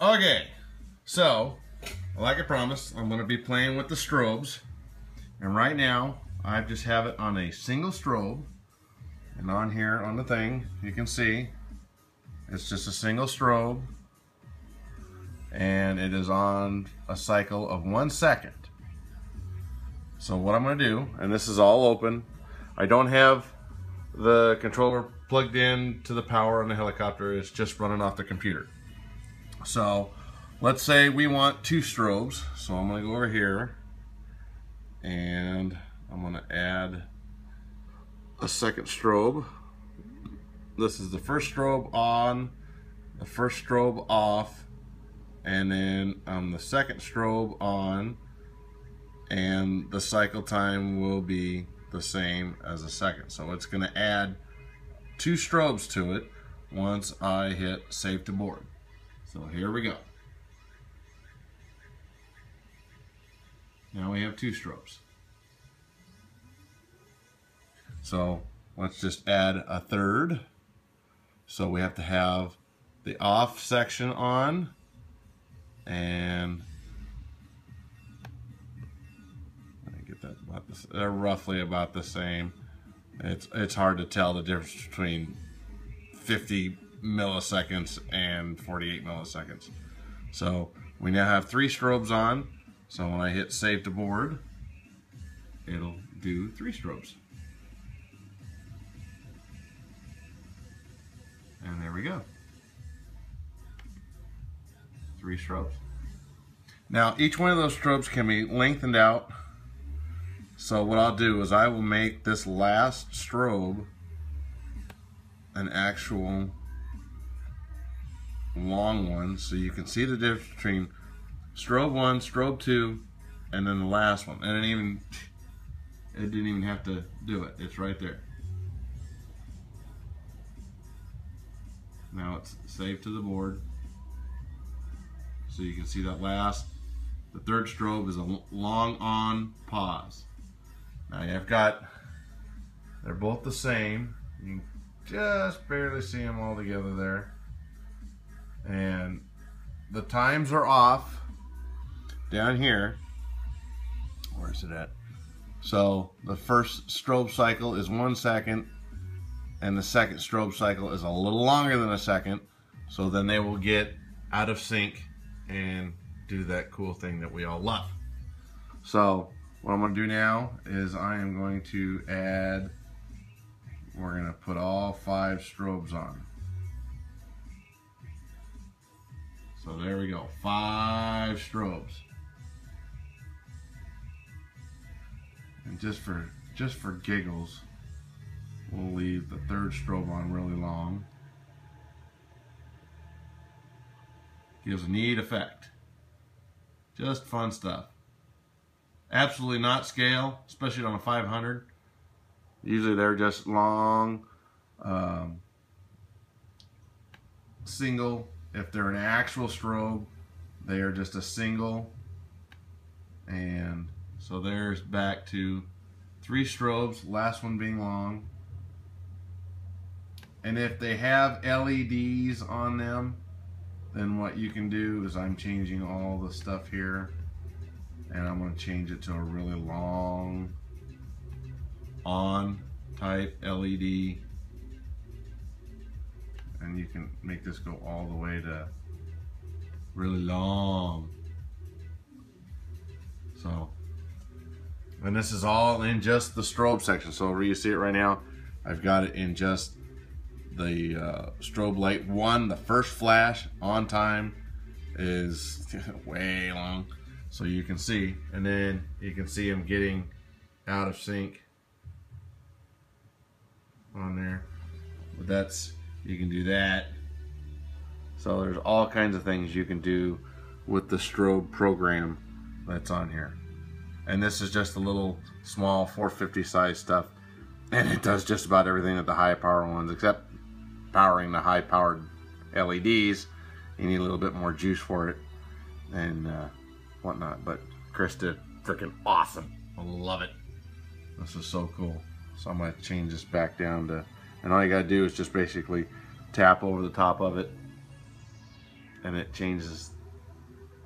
Okay, so like I promised, I'm going to be playing with the strobes, and right now I just have it on a single strobe, and on here on the thing you can see it's just a single strobe, and it is on a cycle of 1 second. So what I'm going to do, and this is all open, I don't have the controller plugged in to the power on the helicopter, it's just running off the computer. So let's say we want 2 strobes, so I'm going to go over here and I'm going to add a second strobe. This is the first strobe on, the first strobe off, and then the second strobe on, and the cycle time will be the same as the second. So it's going to add 2 strobes to it once I hit save to board. So here we go. Now we have 2 strobes. So let's just add a third. So we have to have the off section on, and I get that about this. They're roughly about the same. It's hard to tell the difference between 50 milliseconds and 48 milliseconds. So we now have 3 strobes on. So when I hit save to board, it'll do 3 strobes. And there we go. 3 strobes. Now each one of those strobes can be lengthened out. So what I'll do is I will make this last strobe an actual long one, so you can see the difference between strobe 1, strobe 2, and then the last one. And it didn't even have to do it. It's right there. Now it's saved to the board. So you can see that the third strobe is a long on pause. Now they're both the same. You can just barely see them all together there. And the times are off down here. Where's it at? So the first strobe cycle is 1 second, and the second strobe cycle is a little longer than a second. So then they will get out of sync and do that cool thing that we all love. So what I'm going to do now is I am going to add, we're going to put all 5 strobes on. So there we go, 5 strobes. And just for giggles, we'll leave the third strobe on really long. Gives a neat effect. Just fun stuff. Absolutely not scale, especially on a 500. Usually they're just long, single. If they're an actual strobe, they are just a single. And so there's back to 3 strobes, last one being long. And if they have LEDs on them, then what you can do is I'm changing all the stuff here, and I'm going to change it to a really long on type LED. And you can make this go all the way to really long. So, and this is all in just the strobe section. So where you see it right now, I've got it in just the strobe light 1. The first flash on time is way long, so you can see, and then you can see them getting out of sync on there. But you can do that. So there's all kinds of things you can do with the strobe program that's on here. And this is just a little small 450 size stuff, and it does just about everything that the high power ones, except powering the high powered LEDs. You need a little bit more juice for it and whatnot. But Chris did freaking awesome. I love it. This is so cool. So I'm going to change this back down to, and all you got to do is just basically tap over the top of it and it changes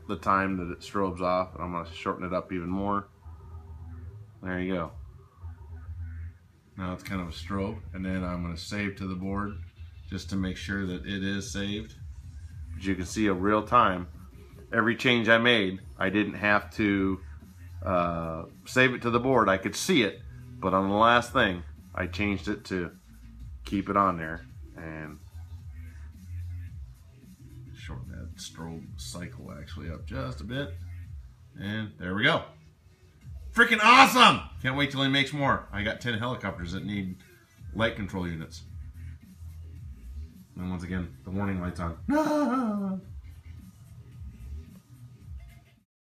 the time that it strobes off. And I'm going to shorten it up even more. There you go. Now it's kind of a strobe, and then I'm going to save to the board just to make sure that it is saved. But you can see a real time. Every change I made, I didn't have to save it to the board. I could see it, but on the last thing, I changed it to keep it on there and shorten that strobe cycle actually up just a bit. And there we go. Freaking awesome! Can't wait till he makes more. I got 10 helicopters that need light control units. And once again, the warning light's on.